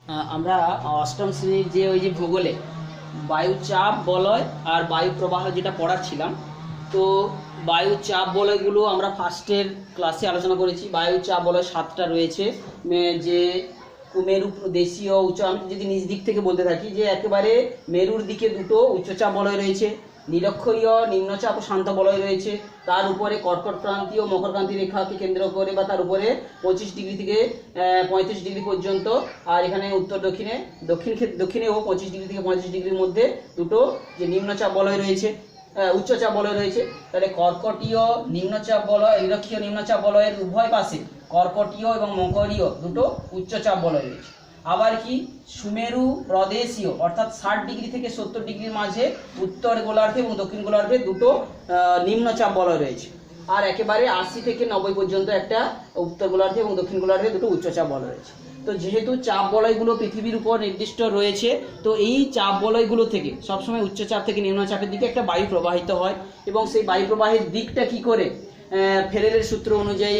আমরা অষ্টম শ্রেণীর যে ওই যে ভূগোলে বায়ুচাপ বলয় আর বায়ু প্রবাহ যেটা পড়াচ্ছিলাম, তো বায়ুচাপ বলয়গুলো আমরা ফার্স্টের ক্লাসে আলোচনা করেছি। বায়ুচাপ বলয় 7টা রয়েছে, যে মেরু দেশীয় উচ্চ, আমি যদি নিজ দিক থেকে বলতে থাকি যে একেবারে মেরুর দিকে দুটো উচ্চচাপ বলয় রয়েছে, নিরক্ষীয় নিম্নচাপ ও শান্ত বলয় রয়েছে, তার উপরে কর্কট ক্রান্তি ও মকর ক্রান্তি রেখাকে কেন্দ্র করে বা তার উপরে 25 ডিগ্রি থেকে 35 ডিগ্রি পর্যন্ত, আর এখানে উত্তর দক্ষিণে ও 25 ডিগ্রি থেকে 35 ডিগ্রির মধ্যে দুটো যে নিম্নচাপ বলয় রয়েছে, উচ্চচাপ বলয় রয়েছে। তাহলে কর্কটীয় নিম্নচাপ বলয়, নিরক্ষীয় নিম্নচাপ বলয়ের উভয় পাশে কর্কটীয় এবং মকরীয় দুটো উচ্চচাপ বলয় রয়েছে। আবার কি সুমেরু প্রদেশীয় অর্থাৎ 60 ডিগ্রি থেকে 70 ডিগ্রির মাঝে উত্তর গোলার্ধে এবং দক্ষিণ গোলার্ধে দুটো নিম্নচাপ বলয় রয়েছে। আর একেবারে 80 থেকে 90 পর্যন্ত একটা উত্তর গোলার্ধে এবং দক্ষিণ গোলার্ধে দুটো উচ্চচাপ বলয় রয়েছে। তো যেহেতু চাপ বলয়গুলো পৃথিবীর উপর নির্দিষ্ট রয়েছে, তো এই চাপ বলয়গুলো থেকে সবসময় উচ্চচাপ থেকে নিম্নচাপের দিকে একটা বায়ু প্রবাহিত হয়, এবং সেই বায়ু প্রবাহের দিকটা কি করে ফেরেলের সূত্র অনুযায়ী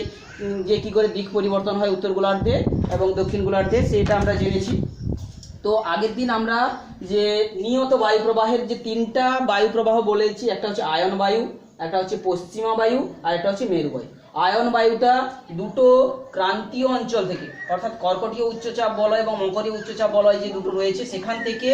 যে কি করে দিক পরিবর্তন হয় উত্তর গোলার্ধে এবং দক্ষিণ গোলার্ধে, সেটা আমরা জেনেছি। তো আগের দিন আমরা যে নিয়ত বায়ু প্রবাহের যে 3টা বায়ু প্রবাহ বলেছি, একটা হচ্ছে আয়ন বায়ু, একটা হচ্ছে পশ্চিমা বায়ু, আর একটা হচ্ছে মেরু বায়ু। আয়ন বায়ুটা দুটো ক্রান্তীয় অঞ্চল থেকে, অর্থাৎ কর্কটীয় উচ্চচাপ বলয় এবং মকরীয় উচ্চচাপ বলয় যে দুটো রয়েছে সেখান থেকে,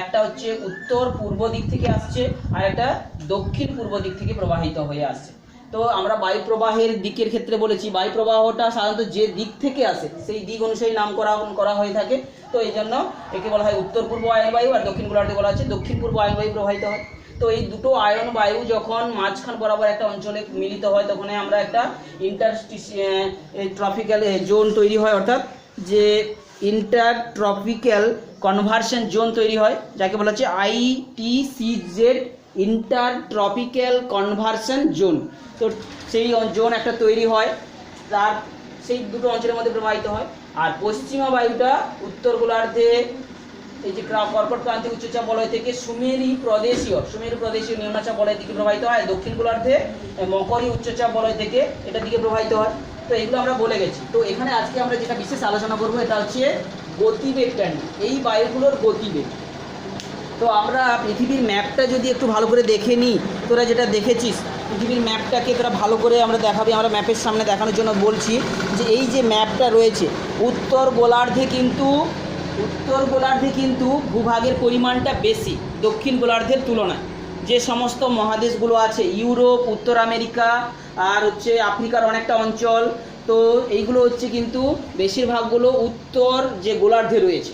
একটা হচ্ছে উত্তর পূর্ব দিক থেকে আসছে আর একটা দক্ষিণ পূর্ব দিক থেকে প্রবাহিত হয়ে আসছে। তো আমরা বায়ু প্রবাহের দিকের ক্ষেত্রে বলেছি বায়ু প্রবাহটা সাধারণত যে দিক থেকে আসে সেই দিক অনুসারে নামকরণ করা হয়ে থাকে। তো এই জন্য একে বলা হয় উত্তর পূর্ব আয়ন বায়ু, আর দক্ষিণ গোলার্ধে বলা হচ্ছে দক্ষিণ পূর্ব আয়ন বায়ু প্রবাহিত হয়। তো এই দুটো আয়ন বায়ু যখন মাঝখান বরাবর একটা অঞ্চলে মিলিত হয়, তখন আমরা একটা ট্রপিক্যাল জোন তৈরি হয়, অর্থাৎ যে ইন্টারট্রপিক্যাল কনভার্সন জোন তৈরি হয়, যাকে বলা হচ্ছে ITCZ, ইন্টারট্রপিক্যাল কনভার্সন জোন। তো সেই জোন একটা তৈরি হয়, তার সেই দুটো অঞ্চলের মধ্যে প্রবাহিত হয়। আর পশ্চিমা বায়ুটা উত্তর গোলার্ধে এই যে কর্কট ক্রান্তি উচ্চচাপ বলয় থেকে সুমেরু প্রদেশীয় নিম্নচাপ বলয়ের দিকে প্রবাহিত হয়, দক্ষিণ গোলার্ধে মকরী উচ্চচাপ বলয় থেকে এটার দিকে প্রবাহিত হয়। তো এগুলো আমরা বলে গেছি। তো এখানে আজকে আমরা যেটা বিশেষ আলোচনা করবো এটা হচ্ছে গতিবেগটা নিয়ে, এই বায়ুগুলোর গতিবেগ। তো আমরা পৃথিবীর ম্যাপটা যদি একটু ভালো করে দেখে নিই, তোরা যেটা দেখেছিস পৃথিবীর ম্যাপটাকে তোরা ভালো করে আমরা দেখাবি, আমরা ম্যাপের সামনে দেখানোর জন্য বলছি যে এই যে ম্যাপটা রয়েছে উত্তর গোলার্ধে কিন্তু ভূভাগের পরিমাণটা বেশি দক্ষিণ গোলার্ধের তুলনায়। যে সমস্ত মহাদেশগুলো আছে, ইউরোপ, উত্তর আমেরিকা আর হচ্ছে আফ্রিকার অনেকটা অঞ্চল, তো এইগুলো হচ্ছে কিন্তু বেশিরভাগগুলো উত্তর যে গোলার্ধে রয়েছে।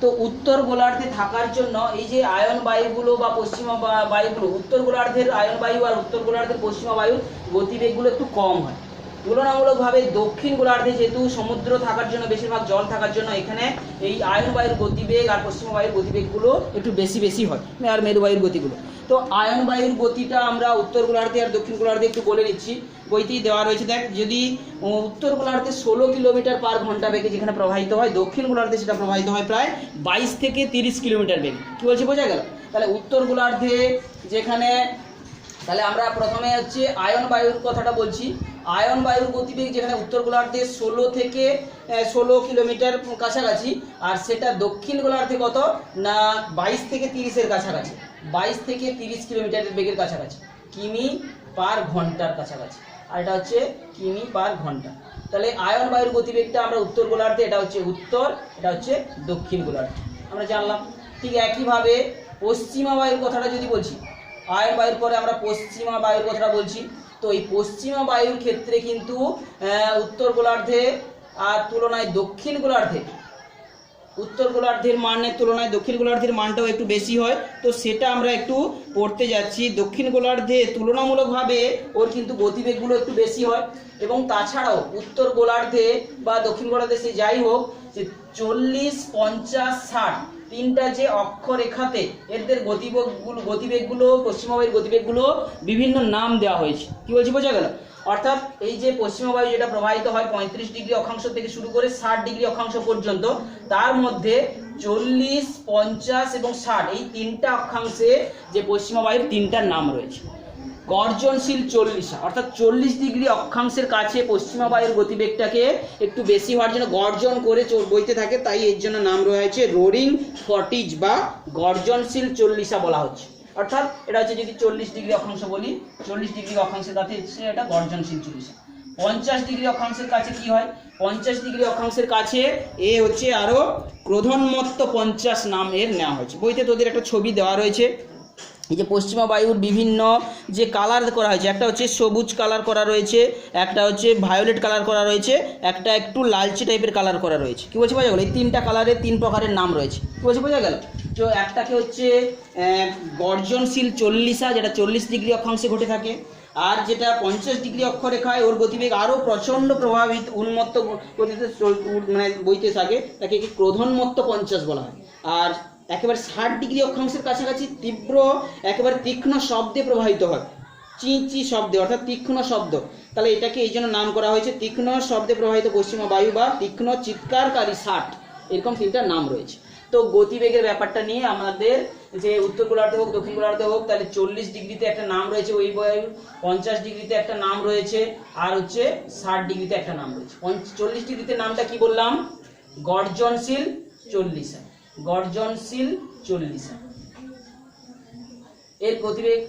তো উত্তর গোলার্ধে থাকার জন্য এই যে আয়ন বায়ুগুলো বা পশ্চিমা বায়ুগুলো, উত্তর গোলার্ধের আয়ন বায়ু আর উত্তর গোলার্ধের পশ্চিমা বায়ুর গতিবেগগুলো একটু কম হয় তুলনামূলকভাবে। দক্ষিণ গোলার্ধে যেহেতু সমুদ্র থাকার জন্য, বেশিরভাগ জল থাকার জন্য, এখানে এই আয়ন বায়ুর গতিবেগ আর পশ্চিমা বায়ুর গতিবেগগুলো একটু বেশি হয়, আর মেরু বায়ুর গতিগুলো। তো আয়ন বায়ুর গতিটা আমরা উত্তর গোলার্ধে আর দক্ষিণ গোলার্ধে একটু বলে নিচ্ছি, বইতেই দেওয়া রয়েছে। দেখ, যদি উত্তর গোলার্ধে 16 কিলোমিটার পার ঘন্টা বেগে যেখানে প্রবাহিত হয়, দক্ষিণ গোলার্ধে সেটা প্রবাহিত হয় প্রায় 22 থেকে 30 কিলোমিটার বেগে। কী বলছে, বোঝা গেল? তাহলে উত্তর গোলার্ধে যেখানে, তাহলে আমরা প্রথমে হচ্ছে আয়ন বায়ুর কথাটা বলছি। আয়ন বায়ুর গতিবেগ যেখানে উত্তর গোলার্ধে 16 কিলোমিটার কাছাকাছি, আর সেটা দক্ষিণ গোলার্ধে কত না 22 থেকে 30-এর কাছাকাছি, 22 থেকে 30 কিলোমিটারের বেগের কাছাকাছি, কিমি পার ঘন্টার কাছাকাছি, আর এটা হচ্ছে কিমি পার ঘন্টা। তাহলে আয়ন বায়ুর গতিবেগটা আমরা উত্তর গোলার্ধে, এটা হচ্ছে উত্তর, এটা হচ্ছে দক্ষিণ গোলার্ধে, আমরা জানলাম। ঠিক একইভাবে পশ্চিমা বায়ুর কথাটা যদি বলছি, আয়ন বায়ুর পরে আমরা পশ্চিমা বায়ুর কথাটা বলছি। তো এই পশ্চিমা বায়ুর ক্ষেত্রে কিন্তু উত্তর গোলার্ধে আর তুলনায় দক্ষিণ গোলার্ধে, উত্তর গোলার্ধের মানের তুলনায় দক্ষিণ গোলার্ধের মানটাও একটু বেশি হয়। তো সেটা আমরা একটু পড়তে যাচ্ছি। দক্ষিণ গোলার্ধে তুলনামূলকভাবে ওর কিন্তু গতিবেগগুলো একটু বেশি হয়, এবং তাছাড়াও উত্তর গোলার্ধে বা দক্ষিণ গোলার্ধে সে যাই হোক, যে 40, 50, 60 তিনটা যে অক্ষরেখাতে এদের গতিবেগগুলো পশ্চিমা বায়ুর গতিবেগগুলো বিভিন্ন নাম দেওয়া হয়েছে। কি বলছি, বোঝা গেল? অর্থাৎ এই যে পশ্চিমা বায়ু যেটা প্রবাহিত হয় 35 ডিগ্রি অক্ষাংশ থেকে শুরু করে 60 ডিগ্রি অক্ষাংশ পর্যন্ত, তার মধ্যে 40, 50 এবং 60 এই তিনটা অক্ষাংশে যে পশ্চিমা বায়ুর তিনটা নাম রয়েছে। গর্জনশীল 40, অর্থাৎ 40 ডিগ্রি অক্ষাংশের কাছে পশ্চিমা বায়ুর গতিবেগটাকে একটু বেশি হওয়ার জন্য গর্জন করে বইতে থাকে, তাই এর জন্য নাম রয়েছে রোরিং 40 বা গর্জনশীল 40 বলা হচ্ছে। অর্থাৎ এটা হচ্ছে যদি 40 ডিগ্রি অক্ষাংশ বলি, 40 ডিগ্রি অক্ষাংশের কাছে এটা গর্জনশীল 40। 50 ডিগ্রি অক্ষাংশের কাছে কি হয়? 50 ডিগ্রি অক্ষাংশের কাছে এ হচ্ছে আরো ক্রোধনমত্ত 50 নাম এর নেওয়া হয়েছে। বইতে তোদের একটা ছবি দেওয়া রয়েছে, এই যে পশ্চিমা বায়ুর বিভিন্ন যে কালার করা হয়েছে, একটা হচ্ছে সবুজ কালার করা রয়েছে, একটা হচ্ছে ভায়োলেট কালার করা রয়েছে, একটা একটু লালচে টাইপের কালার করা রয়েছে। কি বলছে বোঝা গেল? এই 3টা কালারের 3 প্রকারের নাম রয়েছে। কি বলছে বোঝা গেল? তো একটাকে হচ্ছে গর্জনশীল 40, যেটা 40 ডিগ্রি অক্ষাংশে ঘটে থাকে, আর যেটা 50 ডিগ্রি অক্ষরেখায় ওর গতিবেগ আরও প্রচণ্ড প্রভাবিত উন্মত্ত গতিতে মানে বইতে থাকে, তাকে ক্রোধনমত্ত 50 বলা হয়। আর একেবারে 60 ডিগ্রি অক্ষাংশের কাছাকাছি তীব্র একেবারে তীক্ষ্ণ শব্দে প্রবাহিত হয়, চি চি শব্দে, অর্থাৎ তীক্ষ্ণ শব্দ। তাহলে এটাকে এই জন্য নাম করা হয়েছে তীক্ষ্ণ শব্দে প্রবাহিত পশ্চিমা বায়ু বা তীক্ষ্ণ চিৎকারকারী 60। এরকম 3টা নাম রয়েছে। তো গতিবেগের ব্যাপারটা নিয়ে আমাদের যে উত্তর গোলার্ধে হোক দক্ষিণ গোলার্ধে হোক, তাহলে 40 ডিগ্রিতে একটা নাম রয়েছে ওই বায়ু, 50 ডিগ্রিতে একটা নাম রয়েছে, আর হচ্ছে 60 ডিগ্রিতে একটা নাম রয়েছে। 40 ডিগ্রিতে নামটা কি বললাম? গর্জনশীল 40। গর্জনশীল 40 এর গতিবেগ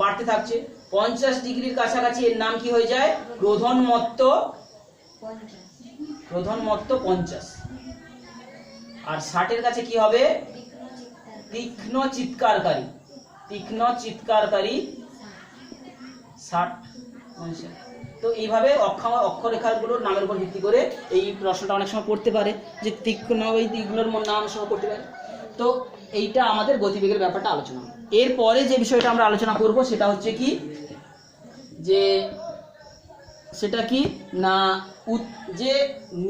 বাড়তে থাকছে। 50 ডিগ্রির কাছাকাছি এর নাম কি হয়ে যায়? ক্রোধনমত্ত 50। আর 60-এর কাছে কি হবে? তীক্ষ্ণ চিৎকারকারী 60। তো এইভাবে অক্ষরেখাগুলোর নামের উপর ভিত্তি করে এই প্রশ্নটা অনেক সময় পড়তে পারে যে তীক্ষ্ণ এই দিকগুলোর নাম সময় পড়তে পারে। তো এইটা আমাদের গতিবেগের ব্যাপারটা আলোচনা। এরপরে যে বিষয়টা আমরা আলোচনা করব সেটা হচ্ছে কি, যে সেটা কি না যে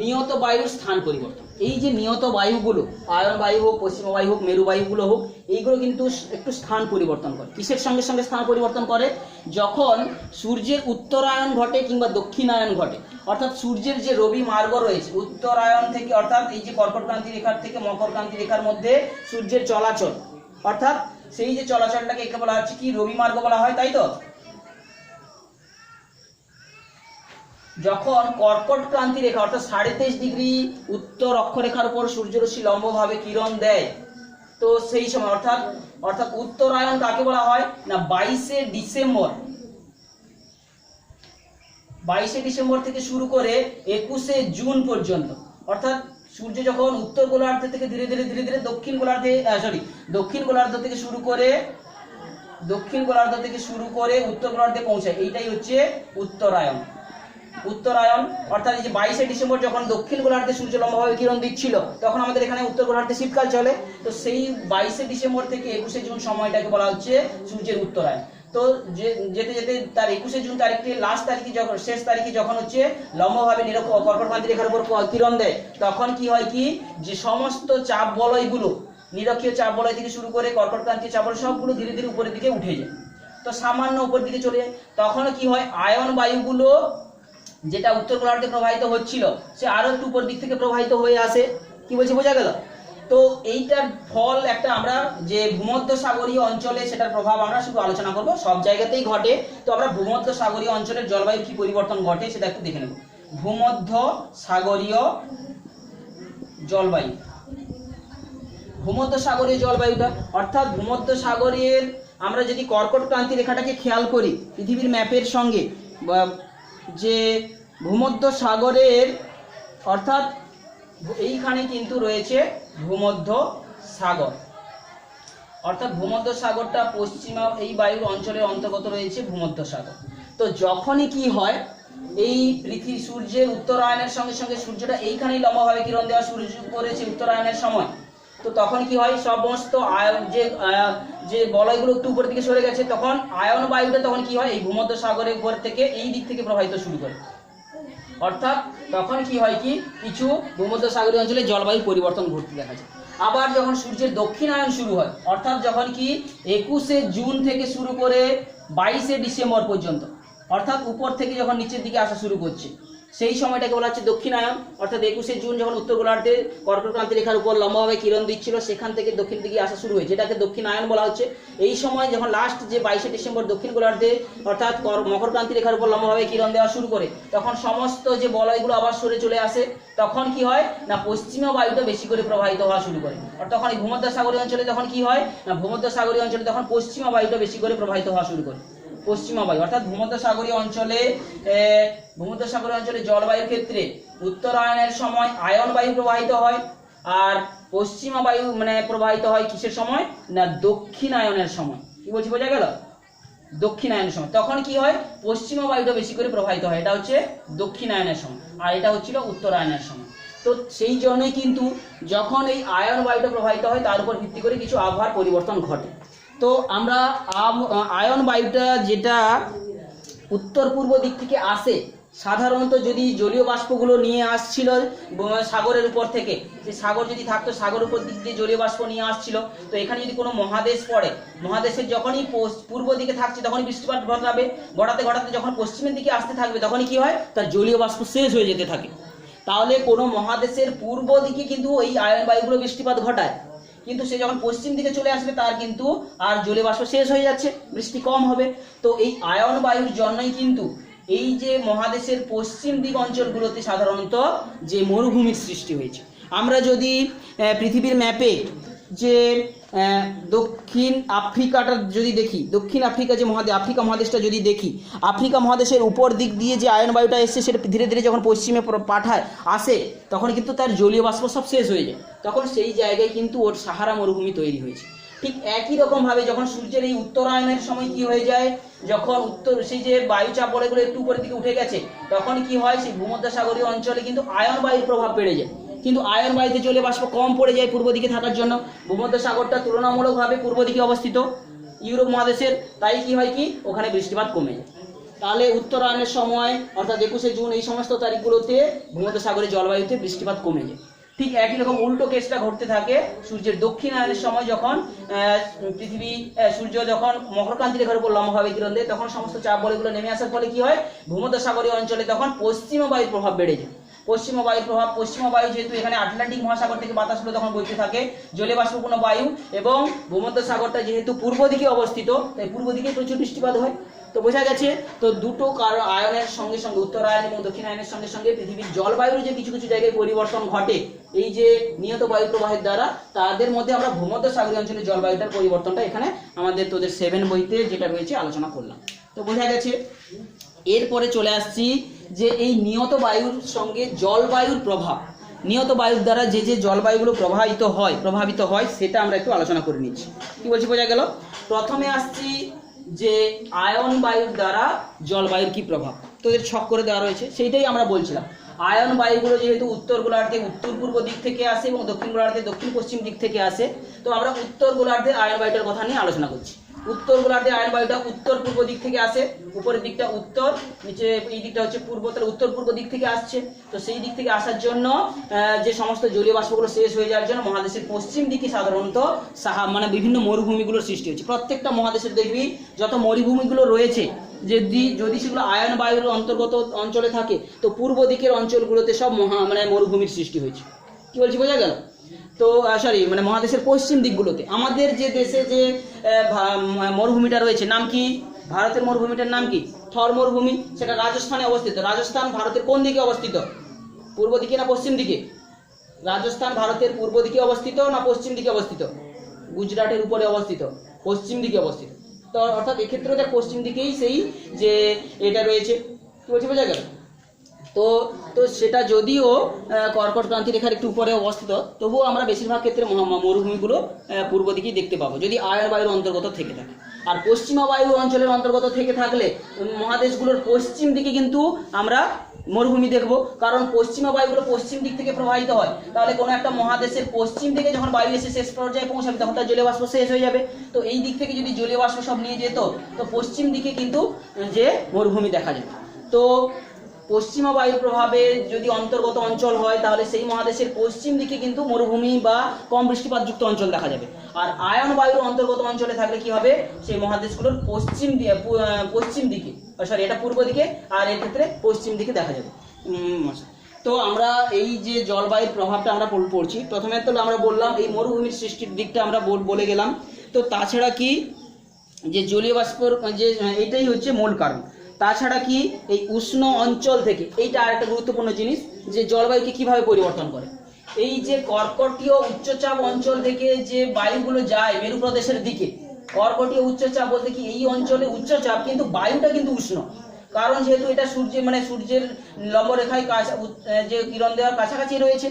নিয়ত বায়ুর স্থান পরিবর্তন। এই যে নিয়ত বায়ুগুলো, আয়ন বায়ু হোক, পশ্চিমা বায়ু হোক, মেরু বায়ুগুলো হোক, এইগুলো কিন্তু একটু স্থান পরিবর্তন করে। কিসের সঙ্গে সঙ্গে স্থান পরিবর্তন করে? যখন সূর্যের উত্তরায়ণ ঘটে কিংবা দক্ষিণায়ন ঘটে, অর্থাৎ সূর্যের যে রবি মার্গ রয়েছে উত্তরায়ণ থেকে, অর্থাৎ এই যে কর্কট ক্রান্তি রেখার থেকে মকর ক্রান্তি রেখার মধ্যে সূর্যের চলাচল, অর্থাৎ সেই যে চলাচলটাকে একে বলা হচ্ছে কি রবি মার্গ বলা হয়, তাই তো? যখন কর্কট ক্রান্তি রেখা অর্থাৎ 23.5 ডিগ্রি উত্তর অক্ষরেখার উপর সূর্যরশ্মি লম্বভাবে কিরণ দেয়, তো সেই সময় অর্থাৎ উত্তরায়ণ কাকে বলা হয় না 22শে ডিসেম্বর থেকে শুরু করে 21শে জুন পর্যন্ত, অর্থাৎ সূর্য যখন উত্তর গোলার্ধ থেকে ধীরে ধীরে দক্ষিণ গোলার্ধ থেকে শুরু করে উত্তর গোলার্ধে পৌঁছায়, এইটাই হচ্ছে উত্তরায়ণ। অর্থাৎ এই যে 22শে ডিসেম্বর যখন দক্ষিণ গোলার্ধে সূর্য লম্বভাবে কিরণ দিচ্ছিল, তখন আমাদের এখানে উত্তর গোলার্ধে শীতকাল চলে। তো সেই 22শে ডিসেম্বর থেকে 21শে জুন সময়টাকে বলা হচ্ছে সূর্যের উত্তরায়ণ। তো যেতে তার 21শে জুন তারিখটি শেষ তারিখে যখন হচ্ছে লম্বভাবে কর্কট ক্রান্তি রেখার উপর কিরণ দেয়, তখন কি হয় কি যে সমস্ত চাপ বলয়গুলো, নিরক্ষীয় চাপ বলয় থেকে শুরু করে কর্কট ক্রান্তীয় চাপ বলয় সবগুলো ধীরে ধীরে উপরের দিকে উঠে যায়। তো সামান্য উপর দিকে চলে যায়, তখন কি হয় আয়ন বায়ুগুলো যেটা উত্তর গোলার্ধে প্রবাহিত হচ্ছিল সে আরো একটু উপর দিক থেকে প্রবাহিত হয়ে আসে। কি বলছি বোঝা গেল? তো এইটার ফল একটা আমরা যে ভূমধ্যসাগরীয় অঞ্চলে সেটার প্রভাব আমরা শুধু আলোচনা করব, সব জায়গাতেই ঘটে। তো আমরা ভূমধ্যসাগরীয় অঞ্চলের জলবায়ু কি পরিবর্তন ঘটে সেটা একটু দেখে নেব। ভূমধ্যসাগরীয় জলবায়ুটা অর্থাৎ ভূমধ্যসাগরের আমরা যদি কর্কট ক্রান্তি রেখাটাকে খেয়াল করি পৃথিবীর ম্যাপের সঙ্গে, যে ভূমধ্যসাগরের অর্থাৎ এইখানে কিন্তু রয়েছে ভূমধ্যসাগর, অর্থাৎ ভূমধ্যসাগরটা পশ্চিমা এই বায়ুর অঞ্চলের অন্তর্গত রয়েছে ভূমধ্যসাগর। তো যখনই কি হয় এই সূর্যের উত্তরায়ণের সঙ্গে সঙ্গে সূর্যটা এইখানেই লম্বভাবে কিরণ দেওয়া শুরু করেছে উত্তরায়ণের সময়, তো তখন কি হয় সমস্ত যে বলয়গুলো একটু উপর দিকে সরে গেছে, তখন আয়ন বায়ুটা তখন কি হয় এই ভূমধ্যসাগরের উপর থেকে এই দিক থেকে প্রবাহিত শুরু করে। অর্থাৎ তখন কি হয় কি কিছু ভূমধ্যসাগরীয় অঞ্চলে জলবায়ু পরিবর্তন ঘটতে দেখা যায়। আবার যখন সূর্যের দক্ষিণায়ন শুরু হয়, অর্থাৎ যখন কি 21শে জুন থেকে শুরু করে 22শে ডিসেম্বর পর্যন্ত, অর্থাৎ উপর থেকে যখন নিচের দিকে আসা শুরু করছে, সেই সময়টাকে বলা হচ্ছে দক্ষিণায়ন। অর্থাৎ 21শে জুন যখন উত্তর গোলার্ধে কর্কট ক্রান্তি রেখার উপর লম্বাভাবে কিরণ দিচ্ছিল, সেখান থেকে দক্ষিণ দিকে আসা শুরু হয়েছে, এটাকে দক্ষিণায়ন বলা হচ্ছে। এই সময় যখন লাস্ট যে 22শে ডিসেম্বর দক্ষিণ গোলার্ধে অর্থাৎ মকর ক্রান্তি রেখার উপর লম্বাভাবে কিরণ দেওয়া শুরু করে, তখন সমস্ত যে বলয়গুলো আবার সরে চলে আসে, তখন কি হয় না পশ্চিমা বায়ুটা বেশি করে প্রবাহিত হওয়া শুরু করে। আর তখন এই ভূমধ্যসাগরীয় অঞ্চলে তখন কি হয় না ভূমধ্যসাগরীয় অঞ্চলে তখন পশ্চিমা বায়ুটা বেশি করে প্রবাহিত হওয়া শুরু করে। পশ্চিমা বায়ু অর্থাৎ ভূমধ্যসাগরীয় অঞ্চলে জলবায়ুর ক্ষেত্রে উত্তরায়ণের সময় আয়ন বায়ু প্রবাহিত হয়, আর পশ্চিমা বায়ু প্রবাহিত হয় কিসের সময় না দক্ষিণায়নের সময়। কি বলছি বোঝা গেল? দক্ষিণায়নের সময় তখন কি হয় পশ্চিমা বায়ুটা বেশি করে প্রবাহিত হয়, এটা হচ্ছে দক্ষিণায়নের সময়, আর এটা হচ্ছিল উত্তরায়ণের সময়। তো সেই জন্যই কিন্তু যখন এই আয়ন বায়ুটা প্রবাহিত হয় তার উপর ভিত্তি করে কিছু আবহাওয়ার পরিবর্তন ঘটে। তো আমরা আয়ন বায়ুটা যেটা উত্তর পূর্ব দিক থেকে আসে, সাধারণত যদি জলীয় বাষ্পগুলো নিয়ে আসছিল সাগরের উপর থেকে, যে সাগর যদি থাকতো সাগর উপর দিক দিয়ে জলীয় বাষ্প নিয়ে আসছিল, তো এখানে যদি কোনো মহাদেশ পড়ে, মহাদেশের যখনই পূর্ব দিকে থাকছে তখনই বৃষ্টিপাত ঘটাবে, ঘটাতে ঘটাতে যখন পশ্চিমের দিকে আসতে থাকবে তখনই কি হয় তার জলীয় বাষ্প শেষ হয়ে যেতে থাকে। তাহলে কোনো মহাদেশের পূর্ব দিকে কিন্তু এই আয়ন বায়ুগুলো বৃষ্টিপাত ঘটায়, কিন্তু সে যখন পশ্চিম দিকে চলে আসবে তার কিন্তু আর জলীয় বাষ্প শেষ হয়ে যাচ্ছে, বৃষ্টি কম হবে। তো এই আয়ন বায়ুর জন্যই কিন্তু এই যে মহাদেশের পশ্চিম দিক অঞ্চলগুলোতে সাধারণত যে মরুভূমির সৃষ্টি হয়েছে। আমরা যদি পৃথিবীর ম্যাপে যে দক্ষিণ আফ্রিকাটা যদি দেখি, দক্ষিণ আফ্রিকা যে আফ্রিকা মহাদেশটা যদি দেখি, আফ্রিকা মহাদেশের উপর দিক দিয়ে যে আয়ন বায়ুটা এসছে সেটা ধীরে ধীরে যখন পশ্চিমে আসে তখন কিন্তু তার জলীয় বাষ্প সব শেষ হয়ে যায়, তখন সেই জায়গায় কিন্তু ওর সাহারা মরুভূমি তৈরি হয়েছে। ঠিক একই রকমভাবে যখন সূর্যের এই উত্তরায়ণের সময় কি হয়ে যায়, যখন সেই যে বায়ুচাপ বলয়গুলো একটু উপরের দিকে উঠে গেছে, তখন কি হয় সেই ভূমধ্যসাগরীয় অঞ্চলে কিন্তু আয়ন বায়ুর প্রভাব বেড়ে যায়, কিন্তু আয়ন বায়ুতে জলীয় বাষ্প কম পড়ে যায় পূর্ব দিকে থাকার জন্য। ভূমধ্যসাগরটা তুলনামূলকভাবে পূর্ব দিকে অবস্থিত ইউরোপ মহাদেশের, তাই কি হয় কি ওখানে বৃষ্টিপাত কমে যায়। তাহলে উত্তরায়ণের সময় অর্থাৎ 21শে জুন এই সমস্ত তারিখগুলোতে ভূমধ্যসাগরের জলবায়ুতে বৃষ্টিপাত কমে যায়। ঠিক একই রকম উল্টো কেসটা ঘটতে থাকে সূর্যের দক্ষিণায়নের সময়, যখন সূর্য যখন মকরক্রান্তি রেখার উপর লম্বভাবে কিরণ দেয়, তখন সমস্ত চাপ বলয়গুলো নেমে আসার ফলে কি হয় ভূমধ্যসাগরীয় অঞ্চলে তখন পশ্চিমা বায়ুর প্রভাব বেড়ে যায়। পশ্চিমা বায়ু যেহেতু এখানে আটলান্টিক মহাসাগর থেকে বাতাসগুলো তখন বইতে থাকে, জলীয় বাষ্পপূর্ণ বায়ু, এবং ভূমধ্যসাগরটা যেহেতু পূর্ব দিকে অবস্থিত তাই পূর্ব দিকে প্রচুর বৃষ্টিপাত হয়। তো বোঝা গেছে তো দুটো কারণ আয়নের সঙ্গে সঙ্গে উত্তরায়ন এবং দক্ষিণায়নের সঙ্গে সঙ্গে পৃথিবীর জলবায়ুর যে কিছু কিছু জায়গায় পরিবর্তন ঘটে এই যে নিয়ত বায়ু প্রবাহের দ্বারা, তাদের মধ্যে আমরা ভূমধ্যসাগরীয় অঞ্চলের জলবায়ুটার পরিবর্তনটা এখানে আমাদের তোদের 7 বইতে যেটা রয়েছে আলোচনা করলাম। তো বোঝা গেছে। এরপরে চলে আসছি যে এই নিয়ত বায়ুর সঙ্গে জলবায়ুর প্রভাব, নিয়ত বায়ুর দ্বারা যে যে জলবায়ুগুলো প্রভাবিত হয় সেটা আমরা একটু আলোচনা করে নিচ্ছি। কি বলছি বোঝা গেল? প্রথমে আসছি যে আয়ন বায়ুর দ্বারা জলবায়ুর কি প্রভাব, তোদের ছক করে দেওয়া রয়েছে, সেইটাই আমরা বলছিলাম। আয়ন বায়ুগুলো যেহেতু উত্তর গোলার্ধে উত্তর পূর্ব দিক থেকে আসে এবং দক্ষিণ গোলার্ধে দক্ষিণ পশ্চিম দিক থেকে আসে, তো আমরা উত্তর গোলার্ধের আয়ন বায়ুটার কথা নিয়ে আলোচনা করছি। উত্তর গোলার্ধে আয়ন বায়ুটা উত্তর পূর্ব দিক থেকে আসে, উপরের দিকটা উত্তর, নিচে এই দিকটা হচ্ছে পূর্ব, তাহলে উত্তর পূর্ব দিক থেকে আসছে। তো সেই দিক থেকে আসার জন্য যে সমস্ত জলীয় বাষ্পগুলো শেষ হয়ে যাওয়ার জন্য মহাদেশের পশ্চিম দিকে সাধারণত বিভিন্ন মরুভূমিগুলোর সৃষ্টি হচ্ছে। প্রত্যেকটা মহাদেশের দেখবি যত মরুভূমিগুলো রয়েছে যদি সেগুলো আয়ন বায়ুর অন্তর্গত অঞ্চলে থাকে, তো পূর্ব দিকের অঞ্চলগুলোতে সব মরুভূমির সৃষ্টি হয়েছে। কি বলছি বোঝা গেল? তো মহাদেশের পশ্চিম দিকগুলোতে আমাদের যে দেশে যে মরুভূমিটা রয়েছে নাম কি, ভারতের মরুভূমিটার নাম কি থর মরুভূমি, সেটা রাজস্থানে অবস্থিত। রাজস্থান ভারতের কোন দিকে অবস্থিত, পূর্ব দিকে না পশ্চিম দিকে? রাজস্থান ভারতের পূর্ব দিকে অবস্থিত না পশ্চিম দিকে অবস্থিত? গুজরাটের উপরে অবস্থিত, পশ্চিম দিকে অবস্থিত। তো অর্থাৎ এক্ষেত্রে দেখ পশ্চিম দিকেই সেই যে এটা রয়েছে। কি বলছি বোঝা গেল? তো সেটা যদিও কর্কট ক্রান্তি রেখার একটু উপরে অবস্থিত, তবুও আমরা বেশিরভাগ ক্ষেত্রে মরুভূমিগুলো পূর্ব দিকেই দেখতে পাবো যদি আয়ন বায়ুর অন্তর্গত থেকে থাকে। আর পশ্চিমা বায়ু অঞ্চলের অন্তর্গত থেকে থাকলে মহাদেশগুলোর পশ্চিম দিকে কিন্তু আমরা মরুভূমি দেখব, কারণ পশ্চিমা বায়ুগুলো পশ্চিম দিক থেকে প্রবাহিত হয়। তাহলে কোনো একটা মহাদেশের পশ্চিম দিকে যখন বায়ু এসে শেষ পর্যায়ে পৌঁছাবে তখন তার জলীয় বাষ্প শেষ হয়ে যাবে। তো এই দিক থেকে যদি জলীয় বাষ্প সব নিয়ে যেত তো পশ্চিম দিকে কিন্তু যে মরুভূমি দেখা যাবে। তো পশ্চিমা বায়ুর প্রভাবে যদি অন্তর্গত অঞ্চল হয় তাহলে সেই মহাদেশের পশ্চিম দিকে কিন্তু মরুভূমি বা কম বৃষ্টিপাতযুক্ত অঞ্চল দেখা যাবে। আর আয়ন বায়ুর অন্তর্গত অঞ্চলে থাকলে কি হবে, সেই পশ্চিম দিকে এটা পূর্ব দিকে আর এর ক্ষেত্রে পশ্চিম দিকে দেখা যাবে। তো আমরা এই যে জলবায়ুর প্রভাবটা আমরা পড়ছি, প্রথমে তো আমরা বললাম এই মরুভূমির সৃষ্টির দিকটা আমরা বলে গেলাম। তো তাছাড়া কি যে জলীয় বাষ্পর যে এইটাই হচ্ছে মূল কারণ। তাছাড়া কি এই উষ্ণ অঞ্চল থেকে, এইটা আরেকটা গুরুত্বপূর্ণ জিনিস, যে জলবায়ুকে কিভাবে পরিবর্তন করে। এই যে কর্কটীয় উচ্চচাপ অঞ্চল থেকে যে বায়ুগুলো যায় মেরু প্রদেশের দিকে, কর্কটীয় উচ্চচাপ বলতে কি এই অঞ্চলে উচ্চচাপ, কিন্তু বায়ুটা কিন্তু উষ্ণ, কারণ যেহেতু এটা সূর্যের লম্বরেখায় যে কিরণ দেওয়ার কাছাকাছি রয়েছে।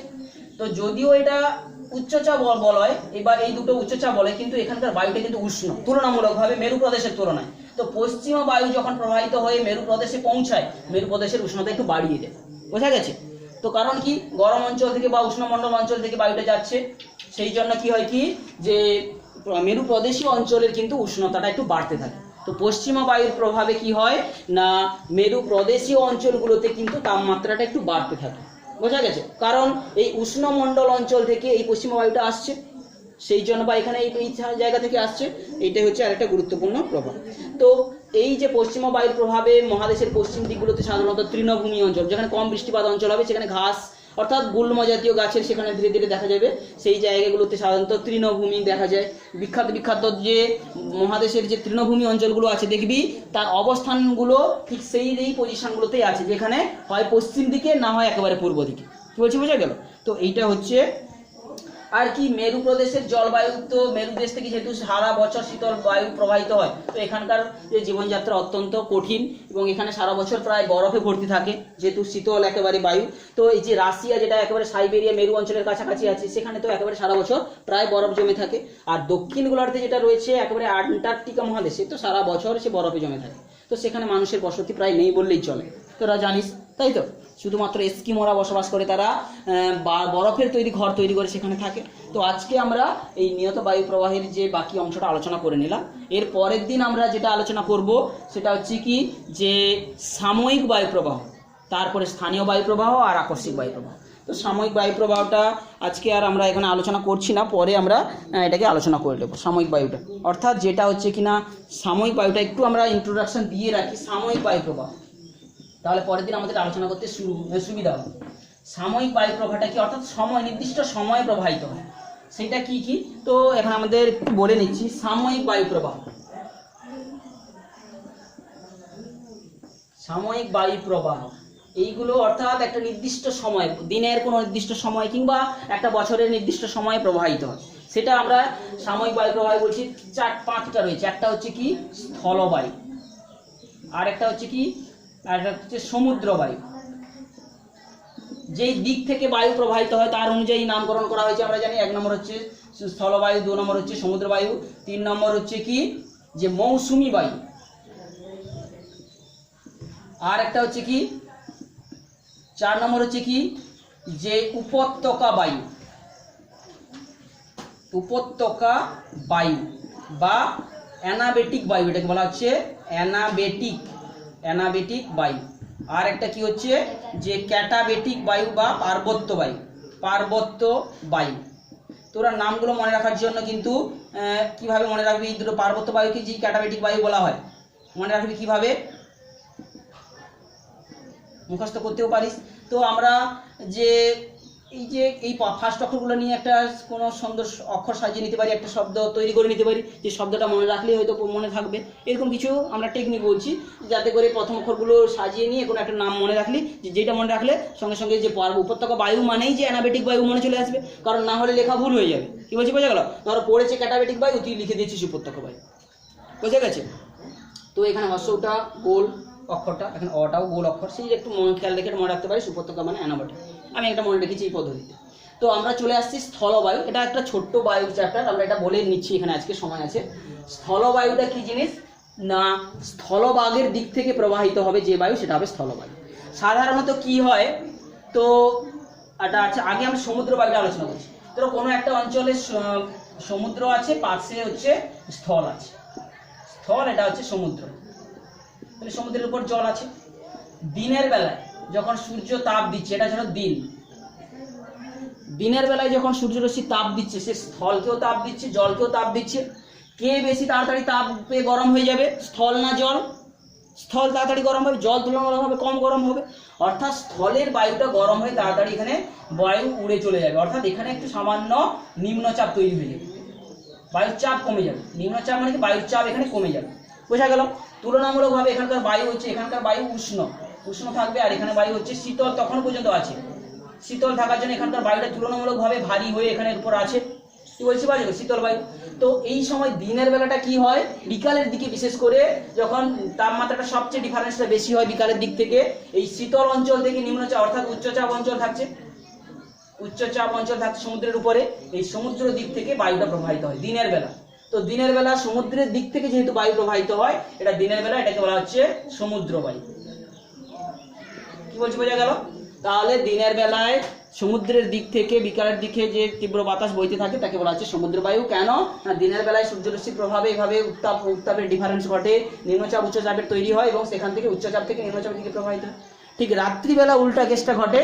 তো যদিও এটা উচ্চচাপ বলয়, এবার এই দুটো উচ্চচাপ বলে, কিন্তু এখানকার বায়ুটা কিন্তু উষ্ণ তুলনামূলকভাবে মেরু প্রদেশের তুলনায়। তো পশ্চিমা বায়ু যখন প্রবাহিত হয়ে মেরু প্রদেশে পৌঁছায়, মেরু প্রদেশের উষ্ণতা একটু বাড়িয়ে দেয়, বোঝা গেছে? তো কারণ কি গরম অঞ্চল থেকে বা উষ্ণমণ্ডল অঞ্চল থেকে বায়ুটা যাচ্ছে, সেই জন্য কি হয় কি যে মেরু প্রদেশীয় অঞ্চলের কিন্তু উষ্ণতাটা একটু বাড়তে থাকে। তো পশ্চিমা বায়ুর প্রভাবে কি হয় না মেরু প্রদেশীয় অঞ্চলগুলোতে কিন্তু তাপমাত্রাটা একটু বাড়তে থাকে, বোঝা গেছে? কারণ এই উষ্ণমণ্ডল অঞ্চল থেকে এই পশ্চিমা বায়ুটা আসছে, সেই জন্য বা এখানে এই জায়গা থেকে আসছে, এইটাই হচ্ছে আরেকটা গুরুত্বপূর্ণ প্রভাব। তো এই যে পশ্চিমা বায়ুর প্রভাবে মহাদেশের পশ্চিম দিকগুলোতে সাধারণত তৃণভূমি অঞ্চল, যেখানে কম বৃষ্টিপাত অঞ্চল হবে, সেখানে ঘাস অর্থাৎ গুল্ম জাতীয় গাছের সেখানে ধীরে ধীরে দেখা যাবে, সেই জায়গাগুলোতে সাধারণত তৃণভূমি দেখা যায়। বিখ্যাত যে মহাদেশের যে তৃণভূমি অঞ্চলগুলো আছে দেখবি তার অবস্থানগুলো ঠিক সেই পজিশনগুলোতেই আছে, যেখানে হয় পশ্চিম দিকে না হয় একেবারে পূর্ব দিকে। কি বলছি, বোঝা গেল? তো এইটা হচ্ছে আর কি মেরু প্রদেশের জলবায়ু। তো মেরু দেশ থেকে যেহেতু সারা বছর শীতল বায়ু প্রবাহিত হয়, তো এখানকার যে জীবনযাত্রা অত্যন্ত কঠিন, এবং এখানে সারা বছর প্রায় বরফে ভর্তি থাকে, যেহেতু শীতল একেবারে বায়ু। তো এই যে রাশিয়া, যেটা একেবারে সাইবেরিয়া মেরু অঞ্চলের কাছাকাছি আছে, সেখানে তো একেবারে সারা বছর প্রায় বরফ জমে থাকে। আর দক্ষিণ গোলার্ধে যেটা রয়েছে একেবারে আন্টার্কটিকা মহাদেশে, তো সারা বছর সে বরফে জমে থাকে। তো সেখানে মানুষের বসতি প্রায় নেই বললেই চলে, তোরা জানিস, তাই তো? শুধুমাত্র এস্কিমোরা বসবাস করে, তারা বরফের তৈরি ঘর তৈরি করে সেখানে থাকে। তো আজকে আমরা এই নিয়ত বায়ু প্রবাহের যে বাকি অংশটা আলোচনা করে নিলাম। এর পরের দিন আমরা যেটা আলোচনা করব সেটা হচ্ছে কি যে সাময়িক বায়ু প্রবাহ, তারপরে স্থানীয় বায়ু প্রবাহ আর আকস্মিক বায়ু প্রবাহ। তো সাময়িক বায়ু প্রবাহটা আজকে আর আমরা এখানে আলোচনা করছি না, পরে আমরা এটাকে আলোচনা করে নেব। সাময়িক বায়ুটা অর্থাৎ যেটা হচ্ছে কিনা সাময়িক বায়ুটা একটু আমরা ইন্ট্রোডাকশন দিয়ে রাখি, সাময়িক বায়ু প্রবাহ, তাহলে পরের দিন আমাদের আলোচনা করতে সুবিধা হবে। সাময়িক বায়ু প্রবাহটা কি, অর্থাৎ নির্দিষ্ট সময়ে প্রবাহিত হয়, সেটা কি কি। তো এখন আমাদের একটু বলে নিচ্ছি সাময়িক বায়ু প্রবাহ। সাময়িক বায়ু প্রবাহ এইগুলো অর্থাৎ একটা নির্দিষ্ট সময়, দিনের কোনো নির্দিষ্ট সময় কিংবা একটা বছরের নির্দিষ্ট সময়ে প্রবাহিত হয়, সেটা আমরা সাময়িক বায়ু প্রবাহ বলছি। 4-5টা রয়েছে। একটা হচ্ছে কি স্থলবায়ু, আর একটা হচ্ছে কি সমুদ্র বায়ু। যেই দিক থেকে বায়ু প্রবাহিত হয় তার অনুযায়ী নামকরণ করা হয়েছে। আমরা জানি 1 নম্বর হচ্ছে স্থলবায়ু, 2 নম্বর হচ্ছে সমুদ্র বায়ু, 3 নম্বর হচ্ছে কি যে মৌসুমী বায়ু, আর একটা হচ্ছে কি 4 নম্বর হচ্ছে কি যে উপত্যকা বায়ু। উপত্যকা বায়ু বা অ্যানাবেটিক বায়ু, এটাকে বলা হচ্ছে অ্যানাবেটিক বায়ু। আর একটা কি হচ্ছে যে ক্যাটাবেটিক বায়ু বা পার্বত্য বায়ু। তোরা নামগুলো মনে রাখার জন্য কিন্তু কিভাবে মনে রাখবি, এই দুটো পার্বত্য বায়ুকে যে ক্যাটাবেটিক বায়ু বলা হয়, মনে রাখবি কিভাবে, মুখস্থ করতেও পারিস। তো আমরা যে এই ফার্স্ট অক্ষরগুলো নিয়ে একটা কোনো সুন্দর অক্ষর সাজিয়ে নিতে পারি, একটা শব্দ তৈরি করে নিতে পারি, যে শব্দটা মনে রাখলেই হয়তো মনে থাকবে। এরকম কিছু আমরা টেকনিক বলছি, যাতে করে প্রথম অক্ষরগুলো সাজিয়ে নিয়ে কোনো একটা নাম মনে রাখলি, যেটা মনে রাখলে সঙ্গে সঙ্গে যে উপত্যকা বায়ু মানেই যে অ্যানাবেটিক বায়ু মনে চলে আসবে, কারণ না হলে লেখা ভুল হয়ে যাবে। কি বলছি, বোঝা গেল? ধরো পড়েছে ক্যাটাবেটিক বায়ু, তুই লিখে দিয়েছিস উপত্যকা বায়ু, বোঝা গেছে? তো এখানে হর্ষটা গোল অক্ষরটা, এখানে অটাও গোল অক্ষর, সেই একটু খেয়াল রেখে মনে রাখতে পারিস উপত্যকা মানে অ্যানাবেটিক। আমি একটা মনে রেখেছি এই পদ্ধতিতে। তো আমরা চলে আসছি স্থলবায়ু। এটা একটা ছোট্ট বায়ু চ্যাপ্টার, আমরা এটা বলে নিচ্ছি এখানে, আজকে সময় আছে। স্থলবায়ুটা কি জিনিস না, স্থলভাগের দিক থেকে প্রবাহিত হবে যে বায়ু, সেটা হবে স্থলবায়ু। সাধারণত কি হয়, তো এটা আছে, আগে আমরা সমুদ্র বায়ুটা আলোচনা করছি। তো কোনো একটা অঞ্চলে সমুদ্র আছে, পাশে হচ্ছে স্থল আছে। স্থল এটা হচ্ছে সমুদ্র, তাহলে সমুদ্রের উপর জল আছে। দিনের বেলায় যখন সূর্য তাপ দিচ্ছে, এটা যেন দিনের বেলায় যখন সূর্যরশ্মি তাপ দিচ্ছে, সে স্থলকেও তাপ দিচ্ছে, জলকেও তাপ দিচ্ছে। কে বেশি তাড়াতাড়ি তাপ পেয়ে গরম হয়ে যাবে, স্থল না জল? স্থল তাড়াতাড়ি গরম হবে, জল তুলনামূলকভাবে কম গরম হবে। অর্থাৎ স্থলের বায়ুটা গরম হয়ে তাড়াতাড়ি এখানে বায়ু উড়ে চলে যাবে, অর্থাৎ এখানে একটু সামান্য নিম্নচাপ তৈরি হয়ে যাবে, বায়ুর চাপ কমে যাবে। নিম্নচাপ মানে কি, বায়ুর চাপ এখানে কমে যাবে, বোঝা গেল। তুলনামূলকভাবে এখানকার বায়ু হচ্ছে, এখানকার বায়ু উষ্ণ থাকবে, আর এখানে বায়ু হচ্ছে শীতল, তখন পর্যন্ত আছে। শীতল থাকার জন্য এখানকার বায়ুটা তুলনামূলকভাবে ভারী হয়ে এখানের উপর আছে, কি বলছি বাজে, শীতল বায়ু। তো এই সময় দিনের বেলাটা কি হয়, বিকালের দিকে বিশেষ করে যখন তাপমাত্রাটা সবচেয়ে ডিফারেন্সটা বেশি হয় বিকালের দিক থেকে, এই শীতল অঞ্চল থেকে নিম্নচাপ অর্থাৎ উচ্চচাপ অঞ্চল থাকছে, উচ্চচাপ অঞ্চল থাকছে সমুদ্রের উপরে, এই সমুদ্র দিক থেকে বায়ুটা প্রবাহিত হয় দিনের বেলা। তো দিনের বেলা সমুদ্রের দিক থেকে যেহেতু বায়ু প্রবাহিত হয়, এটা দিনের বেলা, এটাকে বলা হচ্ছে সমুদ্র বায়ু। কি বলছি, বোঝা গেল? তাহলে দিনের বেলায় সমুদ্রের দিক থেকে বিকালের দিকে যে তীব্র বাতাস বইতে থাকে তাকে বলা হচ্ছে সমুদ্র বায়ু। কেন না, দিনের বেলায় সূর্যরশ্মির প্রভাবে এভাবে উত্তাপের ডিফারেন্স ঘটে, নিম্নচাপ উচ্চচাপের তৈরি হয় এবং সেখান থেকে উচ্চচাপ থেকে নিম্নচাপের দিকে প্রবাহিত হয়। ঠিক রাত্রিবেলা উল্টা কেসটা ঘটে।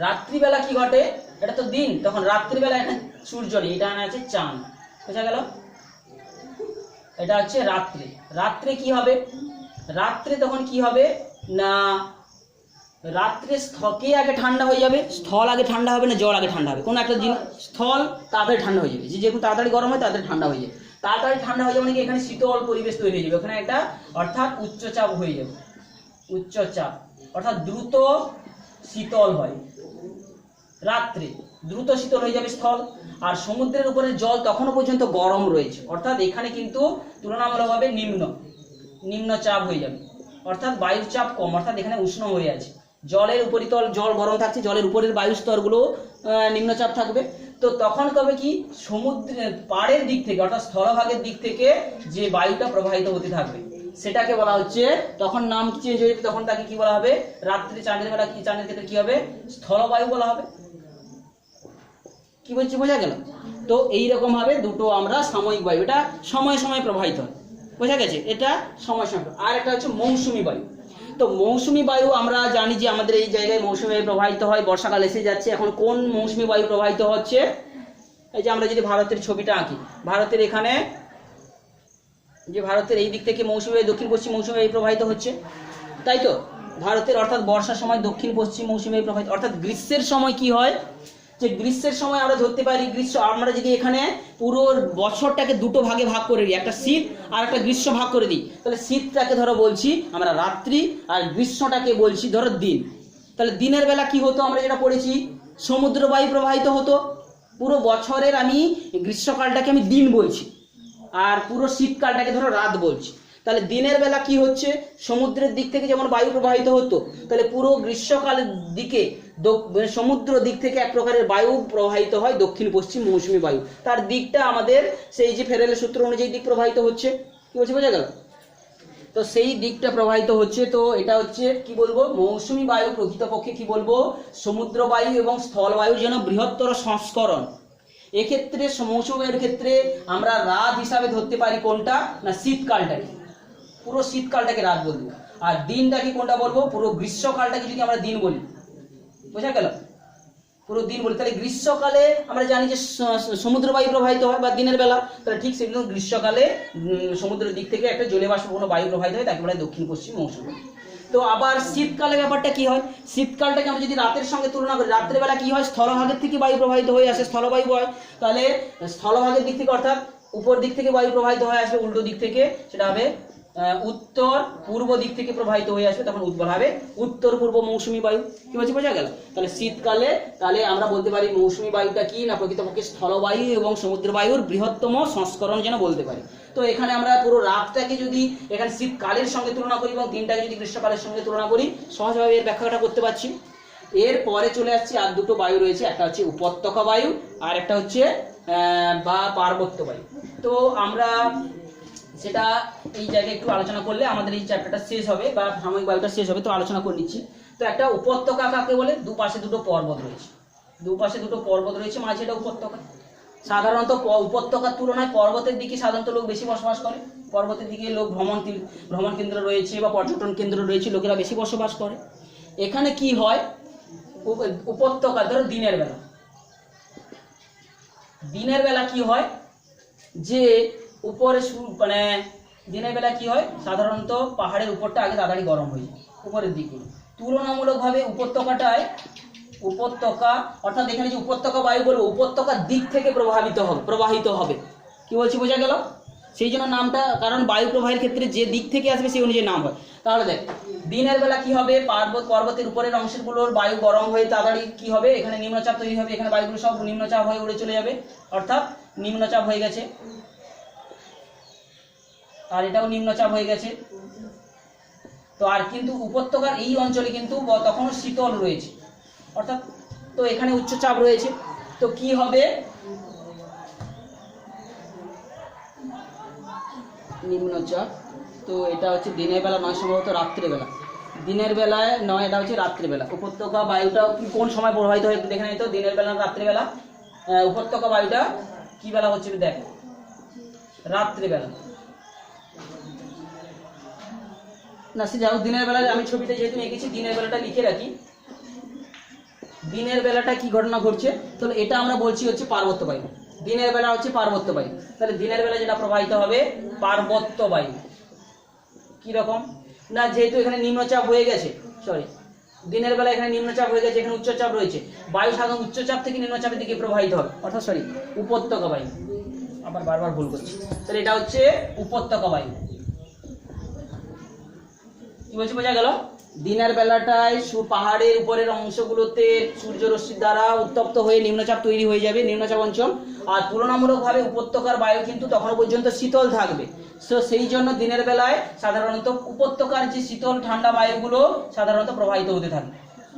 রাত্রিবেলা কি ঘটে, এটা তো দিন, তখন রাত্রিবেলা এখানে সূর্য নেই, এটা আছে চাঁদ, বোঝা গেল। এটা হচ্ছে রাত্রে কি হবে, রাত্রে তখন কি হবে না, রাত্রে স্থকে আগে ঠান্ডা হয়ে যাবে, স্থল আগে ঠান্ডা হবে না জল আগে ঠান্ডা হবে, কোনো একটা জিনিস স্থল তাড়াতাড়ি ঠান্ডা হয়ে যাবে, যেরকম তাড়াতাড়ি গরম হয় তাড়াতাড়ি ঠান্ডা হয়ে যাবে। তাড়াতাড়ি ঠান্ডা হয়ে যাবে মানে কি, এখানে শীতল পরিবেশ তৈরি হয়ে যাবে, ওখানে একটা অর্থাৎ উচ্চচাপ হয়ে যাবে, উচ্চচাপ অর্থাৎ দ্রুত শীতল হয় রাত্রে, দ্রুত শীতল হয়ে যাবে স্থল। আর সমুদ্রের উপরে জল তখনও পর্যন্ত গরম রয়েছে, অর্থাৎ এখানে কিন্তু তুলনামূলকভাবে নিম্নচাপ হয়ে যাবে, অর্থাৎ বায়ুর চাপ কম, অর্থাৎ এখানে উষ্ণ হয়ে আছে। জলের উপরিতল জল গরম থাকছে, জলের উপরের বায়ু স্তরগুলো নিম্নচাপ থাকবে। তো তখন তবে কি, সমুদ্রের পাড়ের দিক থেকে অর্থাৎ স্থলভাগের দিক থেকে যে বায়ুটা প্রবাহিত হতে থাকবে সেটাকে বলা হচ্ছে, তখন নাম চেঞ্জ হয়ে যাবে, তখন তাকে কি বলা হবে, রাত্রি চাঁদের বেলা কি, চাঁদের ক্ষেত্রে কি হবে, স্থলবায়ু বলা হবে। কি বলছি, বোঝা গেল? তো এইরকম ভাবে দুটো আমরা সাময়িক বায়ু, এটা সময় সময় প্রবাহিত হয়, বোঝা গেছে, এটা সময় সময়। আর একটা হচ্ছে মৌসুমী বায়ু। তো মৌসুমী বায়ু আমরা জানি যে আমাদের এই জায়গায় মৌসুমী বায়ু প্রবাহিত হয়, বর্ষাকাল এসে যাচ্ছে, এখন কোন মৌসুমী বায়ু প্রবাহিত হচ্ছে, এই যে আমরা যদি ভারতের ছবিটা আঁকি, ভারতের এখানে যে ভারতের এই দিক থেকে মৌসুমী বায়ু, দক্ষিণ পশ্চিম মৌসুমী বায়ু প্রবাহিত হচ্ছে, তাই তো। ভারতের অর্থাৎ বর্ষার সময় দক্ষিণ পশ্চিম মৌসুমী বায়ু প্রবাহিত, অর্থাৎ গ্রীষ্মের সময় কি হয়, যে গ্রীষ্মের সময় আমরা ধরতে পারি, আমরা যদি এখানে পুরো বছরটাকে দুটো ভাগে ভাগ করে দিই, একটা শীত আর একটা গ্রীষ্ম ভাগ করে দিই, তাহলে শীতটাকে ধরো বলছি আমরা রাত্রি, আর গ্রীষ্মটাকে বলছি ধরো দিন। তাহলে দিনের বেলা কি হতো, আমরা যেটা পড়েছি, সমুদ্র বায়ু প্রবাহিত হতো। পুরো বছরের আমি গ্রীষ্মকালটাকে আমি দিন বলছি, আর পুরো শীতকালটাকে ধরো রাত বলছি। তাহলে দিনের বেলা কি হচ্ছে, সমুদ্রের দিক থেকে যেমন বায়ু প্রবাহিত হতো, তাহলে পুরো গ্রীষ্মকালের দিকে সমুদ্র দিক থেকে এক প্রকারের বায়ু প্রবাহিত হয়, দক্ষিণ পশ্চিম মৌসুমী বায়ু। তার দিকটা আমাদের সেই যে ফেরেলের সূত্র অনুযায়ী দিক প্রবাহিত হচ্ছে, কি বলছে, বোঝা গেল? তো সেই দিকটা প্রবাহিত হচ্ছে। তো এটা হচ্ছে কি বলবো, মৌসুমী বায়ু প্রকৃতপক্ষে কি বলবো, সমুদ্র বায়ু এবং স্থল বায়ুর যেন বৃহত্তর সংস্করণ। এক্ষেত্রে মৌসুমী বায়ুর ক্ষেত্রে আমরা রাত হিসাবে ধরতে পারি কোনটা না, শীতকালটাকে, পুরো শীতকালটাকে রাত বলবো, আর দিনটাকে কোনটা বলবো, পুরো গ্রীষ্মকালটাকে যদি আমরা দিন বলি, বোঝা গেল, পুরো দিন বলি। তাহলে গ্রীষ্মকালে আমরা জানি যে সমুদ্র বায়ু প্রবাহিত হয় বা দিনের বেলা, তাহলে ঠিক সেরকম গ্রীষ্মকালে সমুদ্রের দিক থেকে একটা জলীয় বাষ্পপূর্ণ বায়ু প্রবাহিত হয়, তাকে বলা হয় দক্ষিণ পশ্চিম মৌসুমী। তো আবার শীতকালে ব্যাপারটা কি হয়, শীতকালটাকে আমরা যদি রাতের সঙ্গে তুলনা করি, রাত্রেবেলা কি হয়, স্থলভাগের থেকে বায়ু প্রবাহিত হয়ে আসে, স্থলবায়ু হয়। তাহলে স্থলভাগের দিক থেকে অর্থাৎ উপর দিক থেকে বায়ু প্রবাহিত হয়ে আসবে, উল্টো দিক থেকে সেটা হবে উত্তর পূর্ব দিক থেকে প্রবাহিত হয়ে আসবে, তখন বলা হবে উত্তর পূর্ব মৌসুমী বায়ু। কি বলছি, বোঝা গেল? তাহলে শীতকালে তাহলে আমরা বলতে পারি মৌসুমী বায়ুটা কি না, প্রকৃতপক্ষে স্থলবায়ু এবং সমুদ্র বায়ুর বৃহত্তম সংস্করণ যেন বলতে পারি। তো এখানে আমরা পুরো রাতটাকে যদি এখানে শীতকালের সঙ্গে তুলনা করি এবং দিনটাকে যদি গ্রীষ্মকালের সঙ্গে তুলনা করি, সহজভাবে এর ব্যাখ্যাটা করতে পারছি। এরপরে চলে আসছি আর দুটো বায়ু রয়েছে, একটা হচ্ছে উপত্যকা বায়ু আর একটা হচ্ছে বা পার্বত্য বায়ু। তো আমরা সেটা এই জায়গায় একটু আলোচনা করলে আমাদের এই চ্যাপ্টারটা শেষ হবে বা সাময়িক বায়ুটা শেষ হবে, তো আলোচনা করে নিচ্ছি। তো একটা উপত্যকা কাকে বলে, দুপাশে দুটো পর্বত রয়েছে, দুপাশে দুটো পর্বত রয়েছে, মাঝে এটা উপত্যকা। সাধারণত উপত্যকার তুলনায় পর্বতের দিকে সাধারণত লোক বেশি বসবাস করে, পর্বতের দিকে লোক ভ্রমণ কেন্দ্র রয়েছে বা পর্যটন কেন্দ্র রয়েছে, লোকেরা বেশি বসবাস করে। এখানে কি হয়, উপত্যকা ধরো দিনের দিনের বেলা কি হয় যে উপরে মানে দিনের বেলা কি হয়, সাধারণত পাহাড়ের উপরটা আগে তাড়াতাড়ি গরম হয়ে যায়, উপরের দিকগুলো। তুলনামূলকভাবে উপত্যকা অর্থাৎ এখানে যে উপত্যকা বায়ু বলবো, উপত্যকার দিক থেকে প্রবাহিত হবে। কি বলছি, বোঝা গেল? সেই জন্য নামটা, কারণ বায়ু প্রবাহের ক্ষেত্রে যে দিক থেকে আসবে সেই অনুযায়ী নাম হয়। তাহলে দেখ, দিনের বেলা কি হবে, পর্বতের উপরের অংশগুলোর বায়ু গরম হয়ে তাড়াতাড়ি কি হবে, এখানে নিম্নচাপ তৈরি হবে, এখানে বায়ুগুলো সব নিম্নচাপ হয়ে উড়ে চলে যাবে, অর্থাৎ নিম্নচাপ হয়ে গেছে, আর এটাও নিম্নচাপ হয়ে গেছে। তো আর কিন্তু উপত্যকার এই অঞ্চলে কিন্তু তখনও শীতল রয়েছে, অর্থাৎ তো এখানে উচ্চচাপ রয়েছে। তো কি হবে, নিম্নচাপ। তো এটা হচ্ছে দিনের বেলা নয়, সম্ভবত রাত্রেবেলা, দিনের বেলায় নয়, এটা হচ্ছে রাত্রেবেলা। উপত্যকা বায়ুটা কোন সময় প্রবাহিত হয় একটু দেখে নিই তো, দিনের বেলা রাত্রেবেলা। উপত্যকা বায়ুটা কি বেলা হচ্ছে দেখ, রাত্রেবেলা না, সে যাই হোক, দিনের বেলায় আমি ছবিটা যেহেতু এঁকেছি, দিনের বেলাটা লিখে রাখি। দিনের বেলাটা কি ঘটনা ঘটছে, তাহলে এটা আমরা বলছি হচ্ছে পার্বত্য বায়ু। দিনের বেলা হচ্ছে পার্বত্য বায়ু, তাহলে দিনের বেলা যেটা প্রবাহিত হবে পার্বত্য বায়ু। কি রকম না, যেহেতু এখানে নিম্নচাপ হয়ে গেছে, দিনের বেলা এখানে নিম্নচাপ হয়ে গেছে, এখানে উচ্চচাপ রয়েছে, বায়ু সাধারণত উচ্চচাপ থেকে নিম্নচাপের দিকে প্রবাহিত হবে, অর্থাৎ উপত্যকা বায়ু। আবার বারবার ভুল করছি, তাহলে এটা হচ্ছে উপত্যকা বায়ু। কি বলছি, বোঝা গেল? দিনের বেলাটায় পাহাড়ের উপরের অংশগুলোতে সূর্য রশ্মির দ্বারা উত্তপ্ত হয়ে নিম্নচাপ তৈরি হয়ে যাবে, নিম্নচাপ অঞ্চল। আর তুলনামূলকভাবে উপত্যকার বায়ু কিন্তু তখনও পর্যন্ত শীতল থাকবে। তো সেই জন্য দিনের বেলায় সাধারণত উপত্যকার যে শীতল ঠান্ডা বায়ুগুলো সাধারণত প্রবাহিত হতে থাকবে।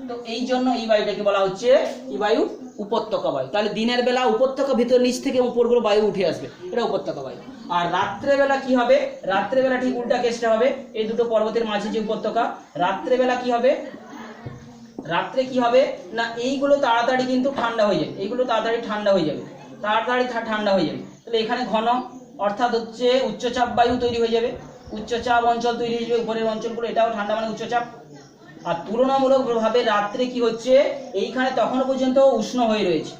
তো এই জন্য এই বায়ুটাকে বলা হচ্ছে কি বায়ু, উপত্যকা বায়ু। তাহলে দিনের বেলা উপত্যকা ভিতর নিচ থেকে উপরগুলো বায়ু উঠে আসবে, এটা উপত্যকা বায়ু। আর রাত্রেবেলা কি হবে, রাত্রেবেলা ঠিক উল্টা কেসটা হবে, এই দুটো পর্বতের মাঝে যে উপত্যকা, রাত্রেবেলা কি হবে, রাত্রে কি হবে না, এইগুলো তাড়াতাড়ি কিন্তু ঠান্ডা হয়ে যাবে, এইগুলো তাড়াতাড়ি ঠান্ডা হয়ে যাবে, ঠান্ডা হয়ে যাবে। তাহলে এখানে ঘন অর্থাৎ হচ্ছে উচ্চচাপ বায়ু তৈরি হয়ে যাবে, উচ্চচাপ অঞ্চল তৈরি হয়ে যাবে, উপরের অঞ্চলগুলো এটাও ঠান্ডা মানে উচ্চচাপ। আর তুলনামূলকভাবে রাত্রে কি হচ্ছে, এইখানে তখনও পর্যন্ত উষ্ণ হয়ে রয়েছে।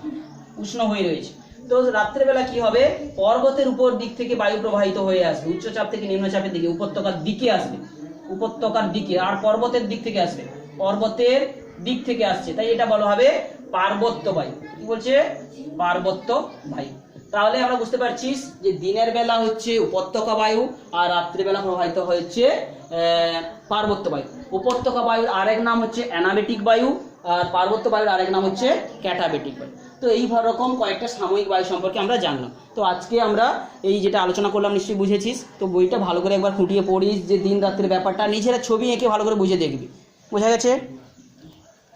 তো রাত্রেবেলা কি হবে, পর্বতের উপর দিক থেকে বায়ু প্রবাহিত হয়ে আসবে, উচ্চচাপ থেকে নিম্নচাপের দিকে, উপত্যকার দিকে আসবে, উপত্যকার দিকে, আর পর্বতের দিক থেকে আসছে, তাই এটা বলা হবে পার্বত্য বায়ু। কি বলছে, পার্বত্য বায়ু। তাহলে আমরা বুঝতে পারছিস যে দিনের বেলা হচ্ছে উপত্যকা বায়ু, আর রাত্রিবেলা প্রবাহিত হচ্ছে পার্বত্য বায়ু। উপত্যকা বায়ুর আরেক নাম হচ্ছে অ্যানাবেটিক বায়ু, আর পার্বত্য বায়ুর আরেক নাম হচ্ছে ক্যাটাবেটিক বায়ু। তো এই রকম কয়েকটা সাময়িক বায়ু সম্পর্কে আমরা জানলাম। তো আজকে আমরা এই যেটা আলোচনা করলাম নিশ্চয়ই বুঝেছিস। তো বইটা ভালো করে একবার খুঁটিয়ে পড়িস, যে দিন রাত্রির ব্যাপারটা নিজেরা ছবি এঁকে ভালো করে বুঝে দেখবি। বোঝা গেছে?